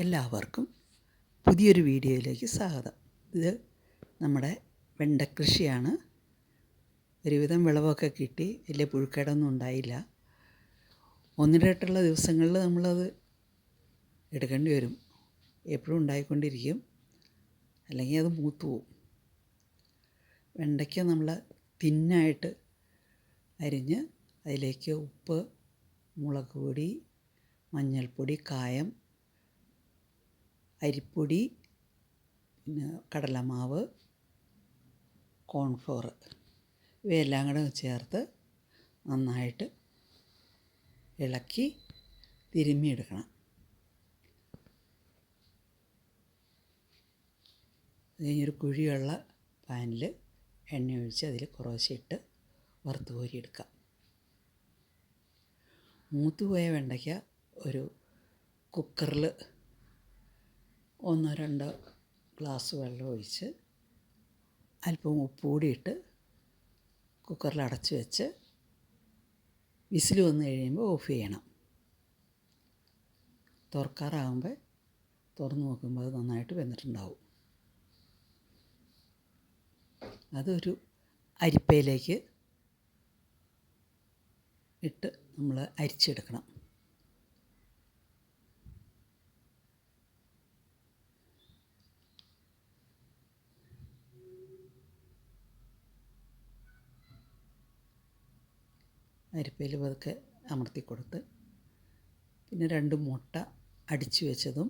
എല്ലാവർക്കും പുതിയൊരു വീഡിയോയിലേക്ക് സ്വാഗതം. ഇത് നമ്മുടെ വെണ്ടക്കൃഷിയാണ്. ഒരുവിധം വിളവൊക്കെ കിട്ടി, വലിയ പുഴുക്കേടൊന്നും ഉണ്ടായില്ല. ഒന്നിടവിട്ടുള്ള ദിവസങ്ങളിൽ നമ്മളത് എടുക്കേണ്ടി വരും. എപ്പോഴും ഉണ്ടായിക്കൊണ്ടിരിക്കും, അല്ലെങ്കിൽ അത് മൂത്തു പോവും. വെണ്ടയ്ക്ക നമ്മൾ തിന്നായിട്ട് അരിഞ്ഞ് അതിലേക്ക് ഉപ്പ്, മുളക് പൊടി, മഞ്ഞൾപ്പൊടി, കായം, അരിപ്പൊടി, പിന്നെ കടലമാവ്, കോൺഫ്ലോർ ഇവയെല്ലാം കൂടെ ചേർത്ത് നന്നായിട്ട് ഇളക്കി തിരുമ്മിയെടുക്കണം. അത് കഴിഞ്ഞൊരു കുഴിയുള്ള പാനിൽ എണ്ണ ഒഴിച്ച് അതിൽ കുറേശ്ശെ ഇട്ട് വറുത്ത് കോരിയെടുക്കാം. മൂത്തുപോയ വെണ്ടയ്ക്ക ഒരു കുക്കറിൽ 1-2 ഗ്ലാസ് വെള്ളം ഒഴിച്ച് അല്പം ഉപ്പ് കൂടി ഇട്ട് കുക്കറിൽ അടച്ച് വെച്ച് വിസിൽ വന്ന് കഴിയുമ്പോൾ ഓഫ് ചെയ്യണം. തുറക്കാറാകുമ്പോൾ തുറന്ന് നോക്കുമ്പോൾ അത് നന്നായിട്ട് വെന്തിട്ടുണ്ടാവും. അതൊരു അരിപ്പയിലേക്ക് ഇട്ട് നമ്മൾ അരിച്ചെടുക്കണം. അരിപ്പയിൽ പതുക്കെ അമർത്തി കൊടുത്ത് പിന്നെ 2 മുട്ട അടിച്ച് വെച്ചതും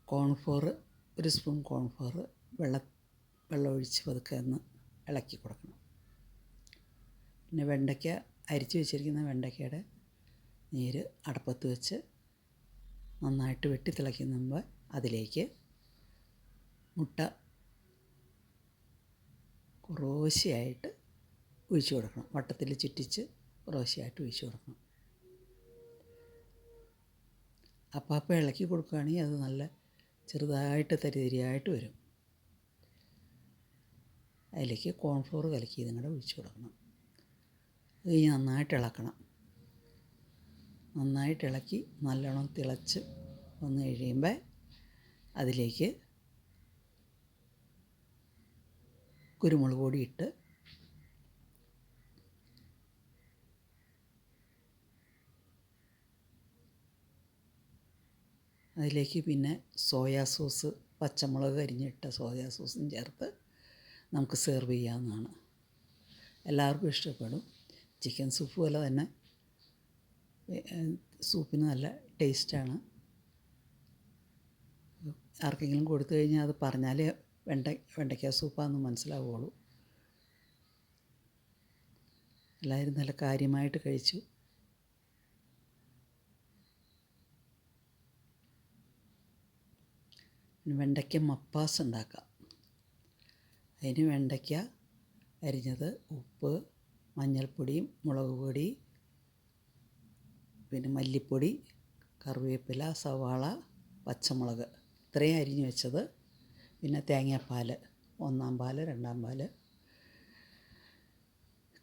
കോൺഫ്ലോർ 1 സ്പൂൺ കോൺഫ്ലോർ വെള്ളം ഒഴിച്ച് പതുക്കെ ഒന്ന് ഇളക്കി കൊടുക്കണം. പിന്നെ വെണ്ടയ്ക്ക അരിച്ച് വെച്ചിരിക്കുന്ന വെണ്ടയ്ക്കയുടെ നീര് അടപ്പത്ത് വെച്ച് നന്നായിട്ട് വെട്ടി തിളയ്ക്കുമ്പോൾ അതിലേക്ക് മുട്ട കുറേശ്ശെയായിട്ട് ഒഴിച്ചു കൊടുക്കണം. വട്ടത്തിൽ ചുറ്റിച്ച് കുറേശ്ശെയായിട്ട് ഒഴിച്ചു കൊടുക്കണം. അപ്പം ഇളക്കി കൊടുക്കുകയാണെങ്കിൽ അത് നല്ല ചെറുതായിട്ട് തരിതരിയായിട്ട് വരും. അതിലേക്ക് കോൺഫ്ലോർ കലക്കി ഇതും കൂടെ ഒഴിച്ചു കൊടുക്കണം. അത് കഴിഞ്ഞ് നന്നായിട്ട് ഇളക്കണം. നന്നായിട്ട് ഇളക്കി നല്ലോണം തിളച്ച് വന്ന് കഴിയുമ്പോൾ അതിലേക്ക് കുരുമുളക് പൊടി ഇട്ട് അതിലേക്ക് പിന്നെ സോയാ സോസ്, പച്ചമുളക് അരിഞ്ഞിട്ട സോയാ സോസും ചേർത്ത് നമുക്ക് സെർവ് ചെയ്യാവുന്നതാണ്. എല്ലാവർക്കും ഇഷ്ടപ്പെടും. ചിക്കൻ സൂപ്പ് പോലെ തന്നെ സൂപ്പിന് നല്ല ടേസ്റ്റാണ്. ആർക്കെങ്കിലും കൊടുത്തു കഴിഞ്ഞാൽ അത് പറഞ്ഞാൽ വെണ്ടയ്ക്ക സൂപ്പാണെന്ന് മനസ്സിലാവുള്ളൂ. എല്ലാവരും നല്ല കാര്യമായിട്ട് കഴിച്ചു. വെണ്ടയ്ക്ക മപ്പാസ് ഉണ്ടാക്കാം. അതിന് വെണ്ടയ്ക്ക അരിഞ്ഞത്, ഉപ്പ്, മഞ്ഞൾപ്പൊടിയും മുളക് പൊടി, പിന്നെ മല്ലിപ്പൊടി, കറിവേപ്പില, സവാള, പച്ചമുളക് ഇത്രയും അരിഞ്ഞ് വെച്ചത്, പിന്നെ തേങ്ങാപ്പാൽ 1-ാം പാൽ, 2-ാം പാൽ,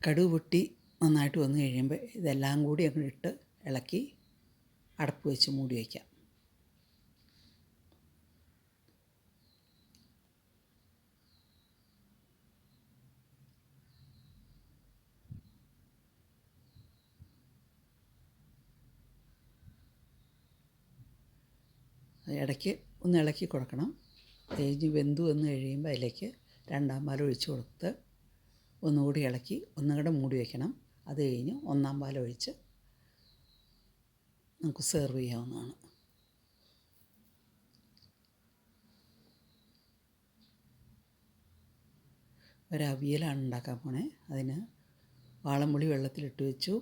കടുക് പൊട്ടി നന്നായിട്ട് വന്ന് കഴിയുമ്പോൾ ഇതെല്ലാം കൂടി അങ്ങ് ഇട്ട് ഇളക്കി അടപ്പ് വെച്ച് മൂടി വയ്ക്കാം. ഇടയ്ക്ക് ഒന്ന് ഇളക്കി കൊടുക്കണം. കഴിഞ്ഞ് വെന്ത് വന്ന് കഴിയുമ്പോൾ അതിലേക്ക് 2-ാം പാൽ ഒഴിച്ച് കൊടുത്ത് ഒന്നുകൂടി ഇളക്കി ഒന്നുകൂടെ മൂടി വയ്ക്കണം. അത് കഴിഞ്ഞ് 1-ാം പാൽ ഒഴിച്ച് നമുക്ക് സെർവ് ചെയ്യാവുന്നതാണ്. ഒരവിയലാണ് ഉണ്ടാക്കാൻ പോണേ. അതിന് വാളംപുളി വെള്ളത്തിലിട്ട് വെച്ചു.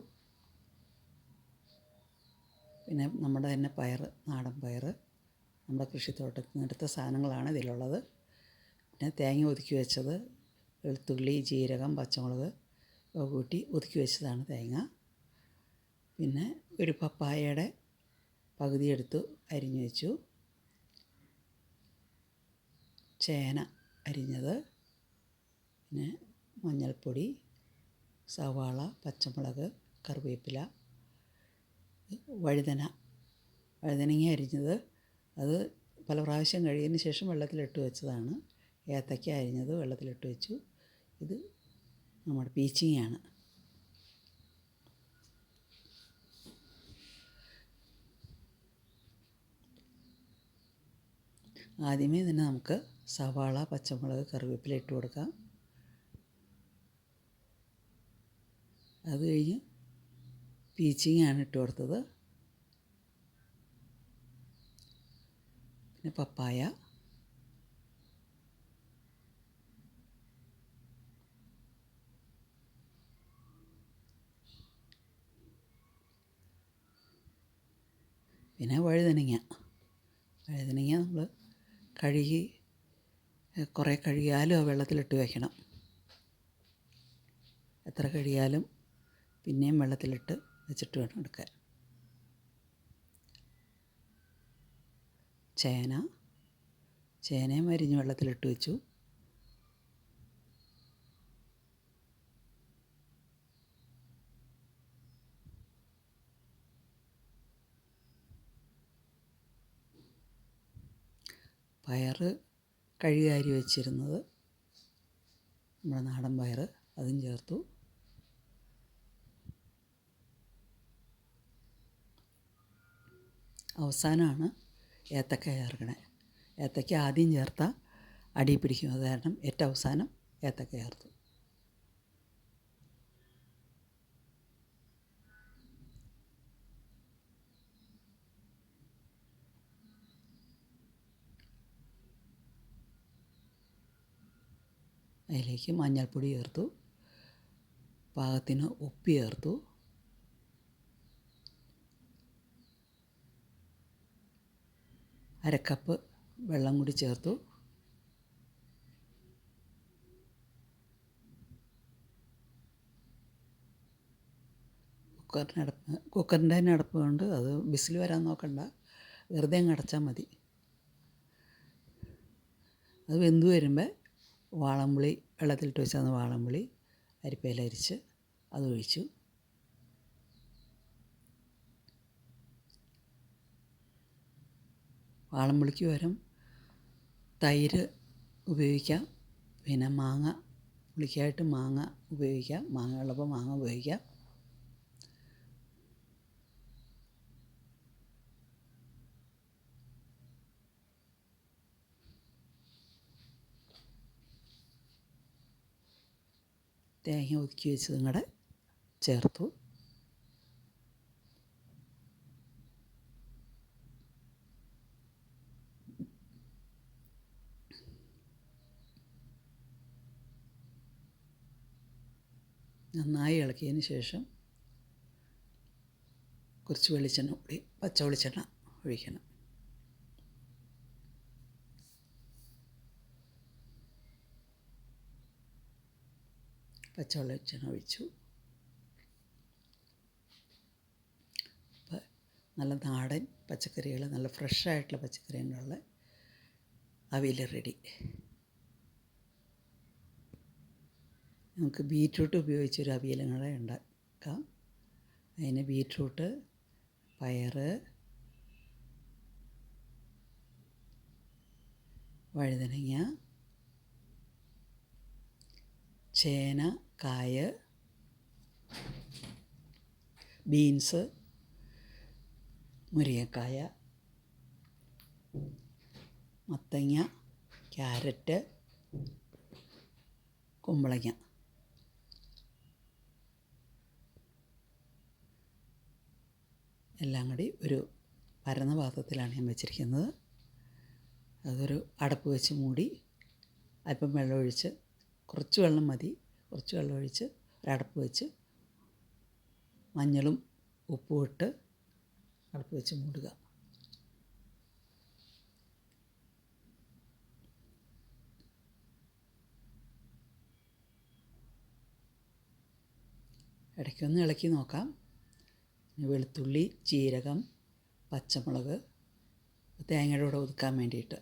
പിന്നെ നമ്മുടെ തന്നെ പയർ, നാടൻ പയർ, നമ്മുടെ കൃഷിത്തോട്ടത്തിൽ നിന്ന് എടുത്ത സാധനങ്ങളാണ് ഇതിലുള്ളത്. പിന്നെ തേങ്ങ ഒതുക്കി വെച്ചത്, വെളുത്തുള്ളി, ജീരകം, പച്ചമുളക് കൂട്ടി ഒതുക്കി വെച്ചതാണ് തേങ്ങ. പിന്നെ ഒരു പപ്പായയുടെ പകുതി എടുത്ത് അരിഞ്ഞു വെച്ചു. ചേന അരിഞ്ഞത്, പിന്നെ മഞ്ഞൾപ്പൊടി, സവാള, പച്ചമുളക്, കറിവേപ്പില, വഴുതന വഴുതനങ്ങ അരിഞ്ഞത് അത് പല പ്രാവശ്യം കഴിയതിന് ശേഷം വെള്ളത്തിലിട്ട് വെച്ചതാണ്. ഏത്തയ്ക്ക അരിഞ്ഞത് വെള്ളത്തിലിട്ട് വെച്ചു. ഇത് നമ്മുടെ പീച്ചിങ്ങയാണ്. ആദ്യമേ തന്നെ നമുക്ക് സവാള, പച്ചമുളക്, കറിവേപ്പില ഇട്ട് കൊടുക്കാം. അത് കഴിഞ്ഞ് പീച്ചിങ്ങയാണ് ഇട്ട് കൊടുത്തത്. പിന്നെ പപ്പായ, പിന്നെ വഴുതനങ്ങ നമ്മൾ കഴുകി കുറേ കഴുകിയാലും ആ വെള്ളത്തിലിട്ട് വയ്ക്കണം. എത്ര കഴുകിയാലും പിന്നെയും വെള്ളത്തിലിട്ട് വെച്ചിട്ട് വേണം എടുക്കാൻ. ചേനയും അരിഞ്ഞ് വെള്ളത്തിലിട്ട് വെച്ചു. പയറ് കഴുകി അരി വെച്ചിരുന്നത്, നമ്മുടെ നാടൻ പയറ്, അതും ചേർത്തു. അവസാനമാണ് ഏത്തക്ക ചേർക്കണേ. ഏത്തക്ക ആദ്യം ചേർത്താൽ അടി പിടിക്കും. അത് കാരണം ഏറ്റവും അവസാനം ഏത്തക്ക ചേർത്തു. അതിലേക്ക് മഞ്ഞൾപ്പൊടി ചേർത്തു, പാകത്തിന് ഉപ്പ് ചേർത്തു, അരക്കപ്പ് വെള്ളം കൂടി ചേർത്തു. കുക്കറിൻ്റെ തന്നെ അടപ്പ് കൊണ്ട് അത് വിസിൽ വരാൻ നോക്കണ്ട, വെറുതെ അങ്ങ് അടച്ചാൽ മതി. അത് വെന്ത് വരുമ്പോൾ വാളംപുളി, വെള്ളത്തിലിട്ട് വെച്ചാൽ വാളംപുളി അരിപ്പയിൽ അരിച്ച് അത് ഒഴിച്ചു. വാളംപുളിക്ക് പകരം തൈര് ഉപയോഗിക്കാം. പിന്നെ മാങ്ങ, പുളിക്കായിട്ട് മാങ്ങ ഉപയോഗിക്കാം. മാങ്ങ ഉള്ളപ്പോൾ മാങ്ങ ഉപയോഗിക്കാം. തേങ്ങ ഒതുക്കി വെച്ചതും കൂടെ ചേർത്തു. നന്നായി ഇളക്കിയതിന് ശേഷം കുറച്ച് വെളിച്ചെണ്ണ കൂടി, പച്ച വെളിച്ചെണ്ണ ഒഴിക്കണം. പച്ച വെളിച്ചെണ്ണ ഒഴിച്ചു. നല്ല നാടൻ പച്ചക്കറികൾ, നല്ല ഫ്രഷായിട്ടുള്ള പച്ചക്കറികളുള്ള അവിയൽ റെഡി. നമുക്ക് ബീറ്റ്റൂട്ട് ഉപയോഗിച്ചൊരു അവിയലും കൂടെ ഉണ്ടാക്കാം. അതിന് ബീറ്റ്റൂട്ട്, പയറ്, വഴുതനങ്ങ, ചേന, കായ്, ബീൻസ്, മുരിങ്ങക്കായ, മത്തങ്ങ, ക്യാരറ്റ്, കുമ്പളങ്ങ, എല്ലാം കൂടി ഒരു പരന്ന പാത്രത്തിലാണ് ഞാൻ വെച്ചിരിക്കുന്നത്. അതൊരു അടപ്പ് വെച്ച് മൂടി അല്പം വെള്ളമൊഴിച്ച്, കുറച്ച് വെള്ളം മതി, കുറച്ച് വെള്ളമൊഴിച്ച് ഒരടപ്പ് വെച്ച് മഞ്ഞളും ഉപ്പും ഇട്ട് അടപ്പ് വെച്ച് മൂടുക. ഇടയ്ക്കൊന്ന് ഇളക്കി നോക്കാം. വെളുത്തുള്ളി, ജീരകം, പച്ചമുളക്, തേങ്ങയുടെ കൂടെ ഒതുക്കാൻ വേണ്ടിയിട്ട്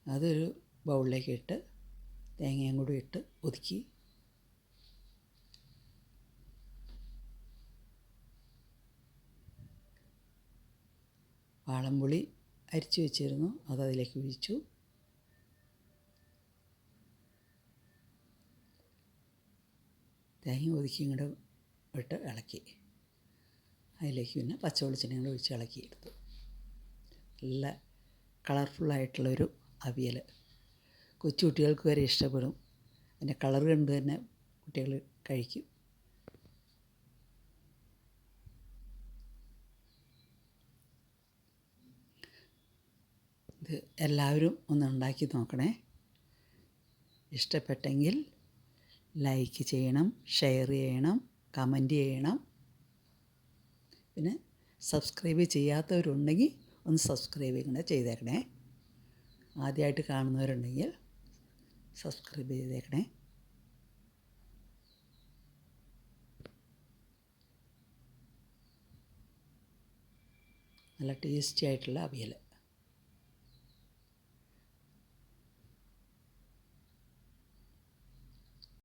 അതൊരു ബൗളിലേക്ക് ഇട്ട് തേങ്ങയും കൂടി ഇട്ട് ഒതുക്കി. വാളംപുളി അരിച്ചു വെച്ചിരുന്നു, അത് അതിലേക്ക് ഒഴിച്ചു. തേങ്ങ ഒതുക്കി ഇങ്ങോട്ട് ഇട്ട് ഇളക്കി. അതിലേക്ക് പിന്നെ പച്ച വെളിച്ചെണ്ണ കൂടെ ഒഴിച്ച് ഇളക്കി എടുത്തു. നല്ല കളർഫുള്ളായിട്ടുള്ളൊരു അവിയൽ. കൊച്ചു കുട്ടികൾക്ക് വരെ ഇഷ്ടപ്പെടും. അതിൻ്റെ കളർ കണ്ട് തന്നെ കുട്ടികൾ കഴിക്കും. ഇത് എല്ലാവരും ഒന്ന് ഉണ്ടാക്കി നോക്കണേ. ഇഷ്ടപ്പെട്ടെങ്കിൽ ലൈക്ക് ചെയ്യണം, ഷെയർ ചെയ്യണം, കമൻറ്റ് ചെയ്യണം. പിന്നെ സബ്സ്ക്രൈബ് ചെയ്യാത്തവരുണ്ടെങ്കിൽ ഒന്ന് സബ്സ്ക്രൈബ് കൂടെ ചെയ്തേക്കണേ. ആദ്യമായിട്ട് കാണുന്നവരുണ്ടെങ്കിൽ സബ്സ്ക്രൈബ് ചെയ്തേക്കണേ. നല്ല ടേസ്റ്റി ആയിട്ടുള്ള അവിയൽ.